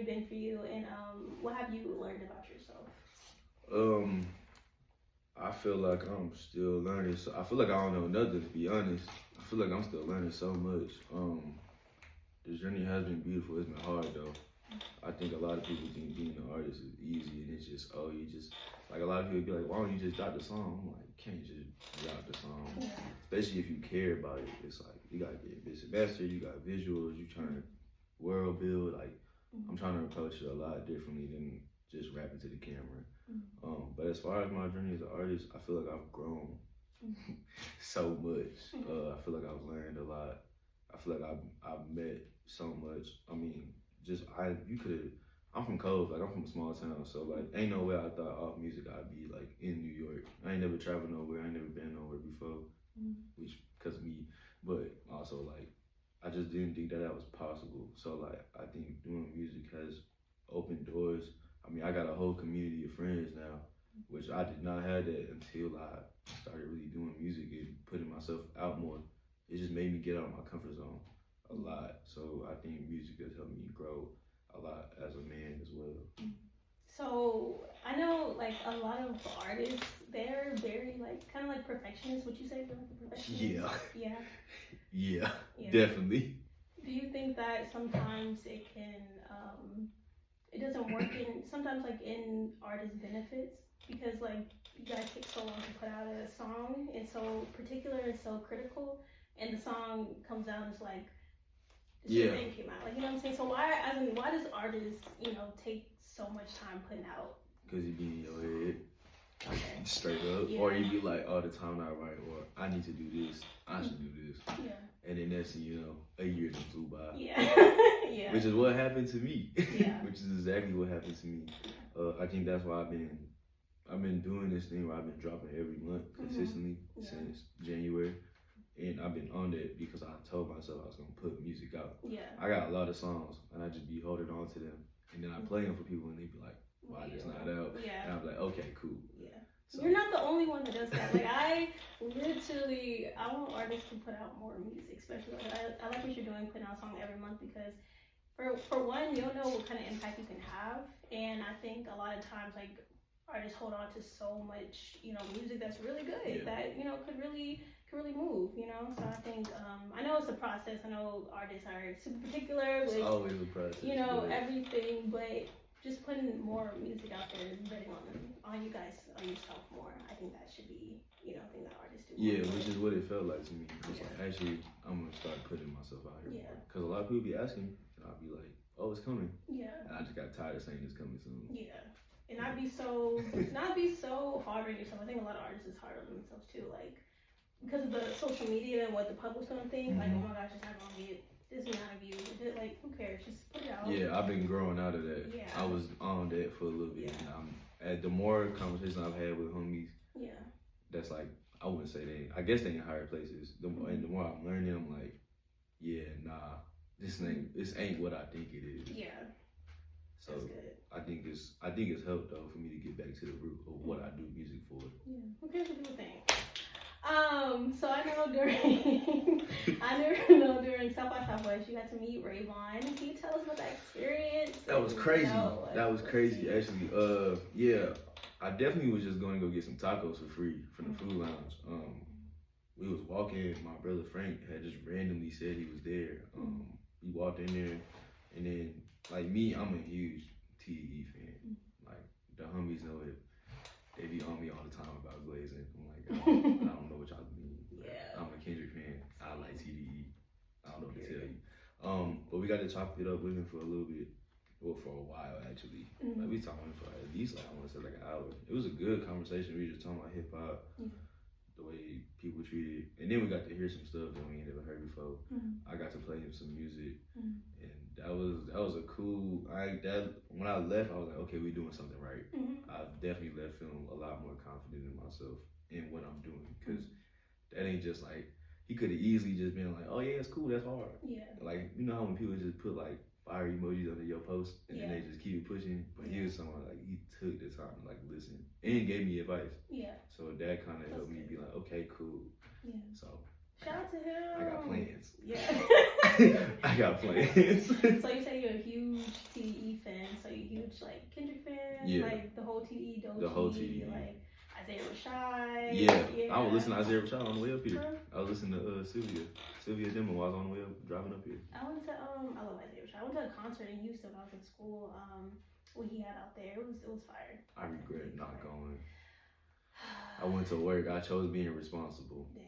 journey been for you, and what have you learned about yourself? I feel like I'm still learning. So I feel like I don't know nothing, to be honest. I feel like I'm still learning so much. The journey has been beautiful. It's been hard though. I think a lot of people think being an artist is easy, and it's just, oh, you just, like, a lot of people be like, why don't you just drop the song? I'm like, you can't just drop the song. Yeah. Especially if you care about it. It's like, you gotta get this semester, you got visuals, you trying to world build. Like, I'm trying to approach it a lot differently than just rapping to the camera. But as far as my journey as an artist, I feel like I've grown so much. I feel like I've learned a lot. I feel like I've met so much. I mean, I'm from Cove, like I'm from a small town, so like ain't no way I thought off music I'd be like in New York. I ain't never traveled nowhere, I ain't never been nowhere before, which because of me, but also like I just didn't think that was possible. So like I think doing music has opened doors. I mean, I got a whole community of friends now, which I did not have that until I started really doing music and putting myself out more. It just made me get out of my comfort zone a lot. So I think music has helped me grow a lot as a man as well. So I know like a lot of artists, they're very like kind of like perfectionists. Would you say they're like a perfectionist? Yeah. Yeah. Yeah, definitely. Do you think that sometimes it can it doesn't work in sometimes like in artist benefits because like you guys take so long to put out a song and so particular and so critical, and the song comes out and it's like this thing came out, like, you know what I'm saying? So why does artists, you know, take so much time putting out? Because you be in your head. Okay. Straight up. Or you be like, oh, the time not right, or I need to do this, I should do this. Yeah. And then next thing you know, a year done flew by. Yeah. Yeah. Which is what happened to me. Yeah. Which is exactly what happened to me. I think that's why I've been doing this thing where I've been dropping every month consistently since January. And I've been on that because I told myself I was gonna put music out. Yeah. I got a lot of songs and I just be holding on to them. And then I play them for people and they be like, why it's not out? Yeah. And I'm like, okay, cool. Yeah. So, you're not the only one that does that. Like I want artists to put out more music, especially like I like what you're doing, putting out a song every month, because for one, you don't know what kind of impact you can have, and I think a lot of times like artists hold on to so much, you know, music that's really good that, you know, could really move, you know. So I think I know it's a process. I know artists are super particular with, it's always a process, you know, everything, but just putting more music out there and betting on you guys, on yourself more. I think that should be, you know, thing that artists do. Yeah, which is what it felt like to me. It's like, actually, I'm gonna start putting myself out here more. Because a lot of people be asking, and I'll be like, oh, it's coming. Yeah. And I just got tired of saying it's coming soon. Yeah. And not be so hard on yourself. I think a lot of artists is hard on themselves too, like because of the social media and what the public's gonna think. Like, oh my gosh, it's not gonna get this amount of views. Like, who cares? Just put it out. Yeah, I've been growing out of that. Yeah. I was on that for a little bit. Yeah. And the more conversations I've had with homies, that's like, I wouldn't say I guess they in higher places. And the more I'm learning, I'm like, yeah, nah, this ain't what I think it is. Yeah. So I think it's helped though for me to get back to the root of what I do music for. Yeah. Who cares what people think? So I know during South by Southwest you got to meet Vaughn. Can you tell us about that experience? That was crazy. That was crazy actually. Yeah, I definitely was just going to go get some tacos for free from the food lounge. We was walking, my brother Frank had just randomly said he was there. We walked in there, and then like me, I'm a huge TDE fan. Like the homies know it. They be on me all the time about glazing. I'm like, I don't know what y'all mean. Yeah. I'm a Kendrick fan. I like TDE. I don't know what to tell you. But we got to chop it up with him for a little bit. Well, for a while actually. Like we talking for at least like I want to say like an hour. It was a good conversation. We were just talking about hip hop, the way people treat it, and then we got to hear some stuff that we ain't never heard before. I got to play him some music, and that was a cool. When I left, I was like, okay, we doing something right. I definitely left feeling a lot more confident in myself and what I'm doing, because that ain't just like, he could have easily just been like, oh yeah, it's cool, that's hard. Yeah. Like, you know how when people just put like fire emojis under your post and then they just keep it pushing, but he was someone like, he took the time to like listen and gave me advice. Yeah. So that kind of helped me be like, okay, cool. Yeah. So Shout out to him. I got plans. Yeah. I got plans. So you say you're a huge TDE fan. So you're huge like Kendrick fan. Yeah. Like the whole TDE, Doji, The whole TDE. like Isaiah Rashad. Yeah. I was listening to Isaiah Rashad on the way up here. I was listening to Sylvia Demo while I was on the way up driving up here. I went to I love Isaiah Rashad. I went to a concert in Houston when I was in school. What he had out there, it was fire. I regret not going. I went to work. I chose being responsible. Dang.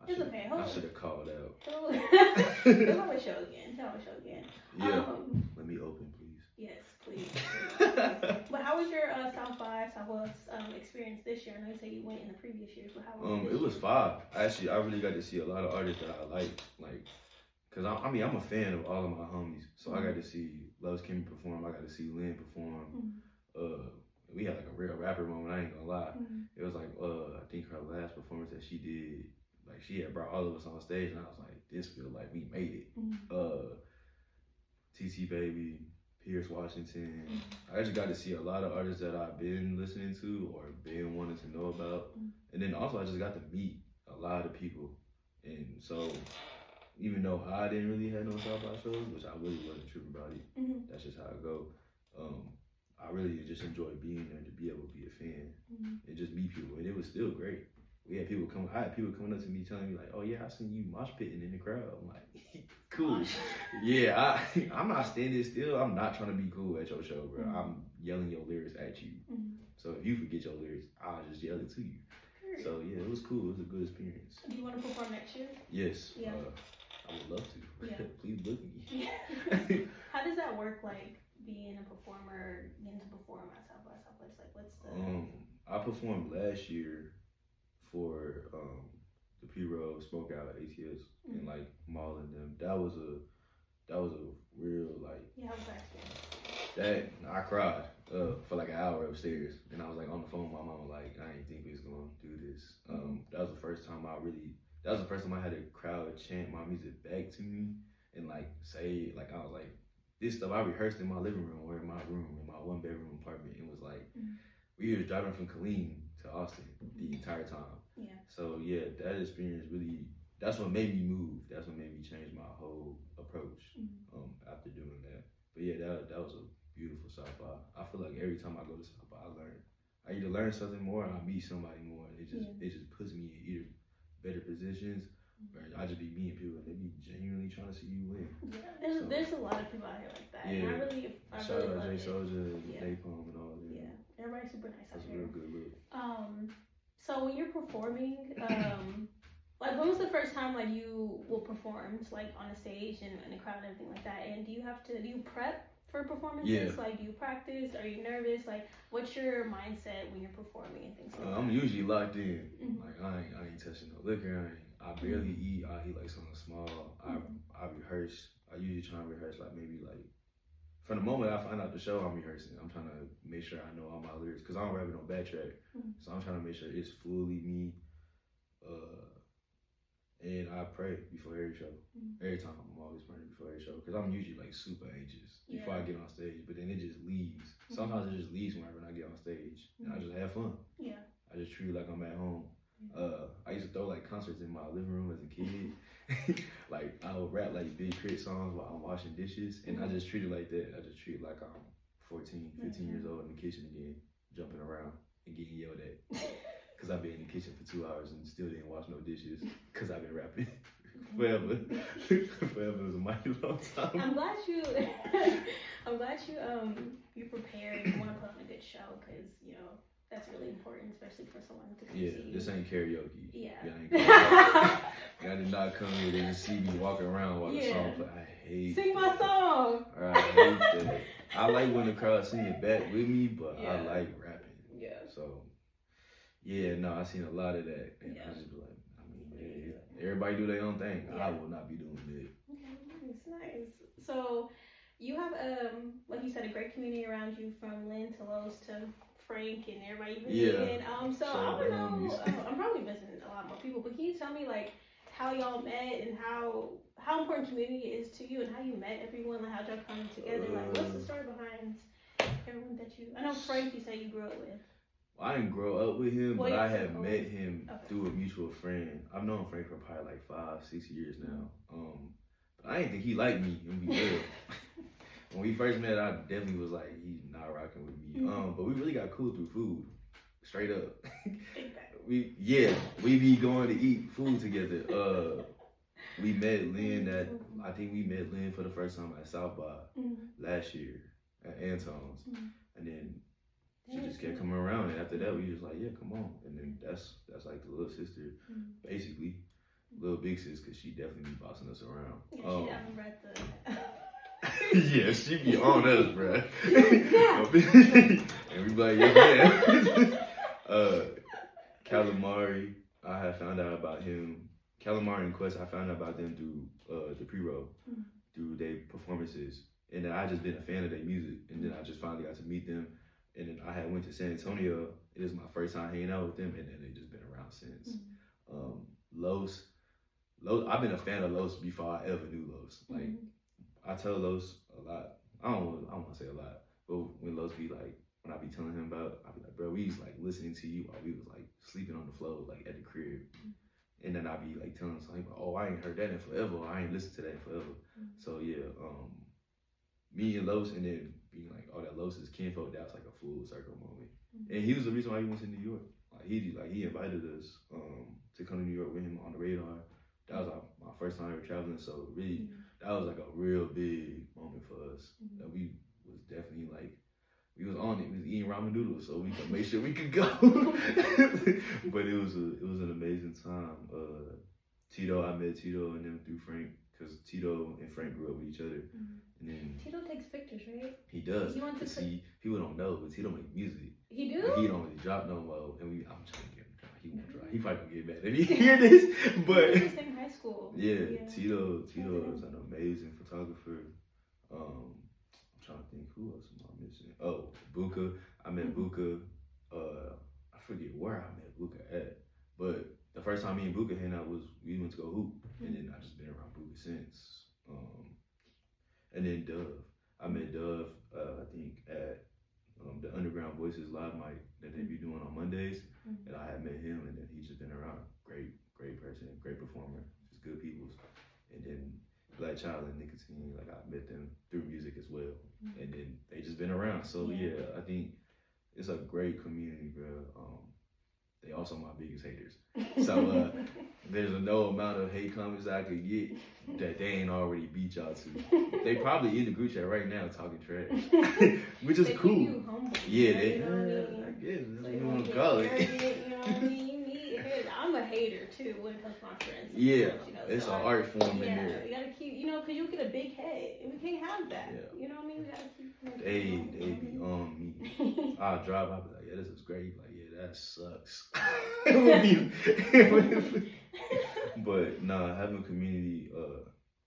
It's okay. I should have called out. We'll have a show again. Yeah. Let me open, please. Yes, please. But how was your South by Southwest experience this year? I know you said you went in the previous years, but how was it? It was fire. Actually, I really got to see a lot of artists that I like, cause I'm a fan of all of my homies. So I got to see Loves Kimmy perform. I got to see Lynn perform. We had like a real rapper moment. I ain't gonna lie. It was like I think her last performance that she did. Like she had brought all of us on stage, and I was like, "This feel like we made it." TT Baby, Pierce Washington. I actually got to see a lot of artists that I've been listening to or been wanting to know about, and then also I just got to meet a lot of people. And so, even though I didn't really have no South by shows, which I really wasn't tripping about it, that's just how it go. I really just enjoyed being there to be able to be a fan and just meet people, and it was still great. I had people coming up to me telling me like, "Oh yeah, I seen you mosh pitting in the crowd." I'm like, "Cool." Yeah, I'm not standing still. I'm not trying to be cool at your show, bro. I'm yelling your lyrics at you. So if you forget your lyrics, I'll just yell it to you. So yeah, it was cool. It was a good experience. Do you want to perform next year? Yes. Yeah. I would love to. Yeah. Please book me. Yeah. How does that work? Like being a performer, getting to perform at South by Southwest. Like what's the? I performed last year for the P-Roll Smoke Out at ATS and like Maul and them. That was a real like. Yeah, how was that experience? That I cried for like an hour upstairs, and I was like on the phone with my mom like, I didn't think we was gonna do this. That was the first time I had a crowd chant my music back to me and like say like, I was like, this stuff I rehearsed in my living room or in my room in my 1-bedroom apartment. It was like we was driving from Killeen to Austin the entire time. Yeah. So yeah, that experience really, that's what made me move. That's what made me change my whole approach after doing that. But yeah, that was a beautiful South by. I feel like every time I go to South by, I either learn something more or I meet somebody more. It just puts me in either better positions or I just be meeting people and they be genuinely trying to see you win. Yeah, there's a lot of people out here like that. Yeah. And I Shout really out love Jay it. Soulja and Napalm and all that. Yeah, everybody's super nice out That's a here. real good look. So when you're performing, like when was the first time like you will perform like on a stage and in a crowd and everything like that? And do you prep for performances? Yeah. Like do you practice? Are you nervous? Like what's your mindset when you're performing and things like that? I'm usually locked in. Like I ain't touching no liquor. I barely eat. I eat like something small. I rehearse. I usually try to rehearse like maybe like from the moment I find out the show, I'm rehearsing. I'm trying to make sure I know all my lyrics because I don't rap it on backtrack. So I'm trying to make sure it's fully me. And I pray before every show. Every time I'm always praying before every show because I'm usually like super anxious before I get on stage. But then it just leaves. Sometimes it just leaves whenever I get on stage, and I just have fun. Yeah. I just treat it like I'm at home. I used to throw like concerts in my living room as a kid. Like I would rap like Big Crit songs while I'm washing dishes, and I just treat it like that. I just treat it like I'm 14, 15 years old in the kitchen again, jumping around and getting yelled at because I've been in the kitchen for 2 hours and still didn't wash no dishes because I've been rapping forever. Forever is a mighty long time. I'm glad you you prepared and want to put on a good show because you know. That's really important, especially for someone to come see you. This ain't karaoke. Yeah. Y'all did not come here to see me walking around while the song play. I hate Sing my song. I hate that. I like when the crowd sing it back with me, but I like rapping. Yeah. So, I seen a lot of that. And I just be like, everybody do their own thing. I will not be doing that. Okay, nice. So, you have, like you said, a great community around you from Lynn to Lowe's to Frank and everybody you've been meeting. So I want to know, I'm probably missing a lot more people, but can you tell me like how y'all met and how important community is to you and how you met everyone, like how y'all come together, like what's the story behind everyone that you, I know Frank you said you grew up with. I didn't grow up with him, Well, but I yeah, had cool. met him Okay. through a mutual friend. I've known Frank for probably like 5-6 years now. But I didn't think he liked me, and we real. When we first met, I definitely was like, he's not rocking with me. But we really got cool through food, straight up. we be going to eat food together. We met Lynn for the first time at South by last year at Anton's, and then she just kept coming around, and after that we just like, yeah, come on, and then that's like the little sister, basically, little big sis, because she definitely be bossing us around. Yeah, she down at the. Yeah, she be on us, bruh. And we be like, yeah, man. Calamari, I had found out about him. Calamari and Quest, I found out about them through the pre-roll, through their performances. And then I just been a fan of their music. And then I just finally got to meet them. And then I had went to San Antonio. It was my first time hanging out with them. And then they just been around since. Los, I've been a fan of Los before I ever knew Los. Like, I tell Los a lot. I don't want to say a lot. But when Los be like, when I be telling him about, I be like, bro, we was like listening to you while we was like sleeping on the floor, like at the crib. And then I be like telling him something, like, oh, I ain't heard that in forever. I ain't listened to that in forever. So yeah, me and Los, and then being like, oh, that Los is kinfolk, that was like a full circle moment. And he was the reason why he went to New York. He invited us to come to New York with him on the radar. That was my first time ever traveling. So really, that was like a real big moment for us. That we was definitely like, we was on it. We was eating ramen noodles, so we could make sure we could go. But it was an amazing time. Tito, I met Tito and them through Frank, because Tito and Frank grew up with each other. And then Tito takes pictures, right? He does. See, people don't know, but Tito make music. He do? But he don't really drop no more. And I'm trying to get him to drop. He won't drop. He probably gonna get mad if he hear this. But we were in the same high school. Yeah, Tito is an amazing photographer. I'm trying to think, who else am I missing? Oh, Buka. I met Buka. I forget where I met Buka at, but the first time me and Buka hang out was we went to go hoop, and then I just been around Buka since. And then Dove. I met Dove. I think at the Underground Voices live mic that they be doing on Mondays, and I had met him, and then he's just been around. Great person, great performer, just good peoples. And then Growchild and Nicotine, like I met them through music as well, and then they just been around. So yeah, I think it's a great community, bro. They also my biggest haters. So there's no amount of hate comments I could get that they ain't already beat y'all to. They probably in the group chat right now talking trash, which is cool. You humble, yeah, they. You know what I mean? I guess that's what You you want to call it. You know what I mean? You need haters. I'm a hater too when it comes to my friends. Yeah, Friends, you know? it's so an art form in there. You gotta keep, because you get a big head, and we can't have that. Yeah. You know what I mean? We gotta keep. They be on me. I'll drive. I'll be like, yeah, this is great. Like, yeah, that sucks. But nah, having a community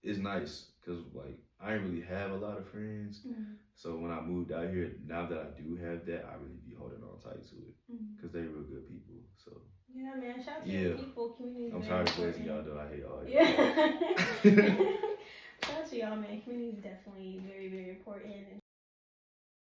is nice, because like I didn't really have a lot of friends. So when I moved out here, now that I do have that, I really be holding on tight to it, because they're real good people. So yeah, man, shout out to your people, community. I'm tired of blazing y'all though. I hate all y'all. Yeah. Shout out to y'all, man. Community is definitely very, very important.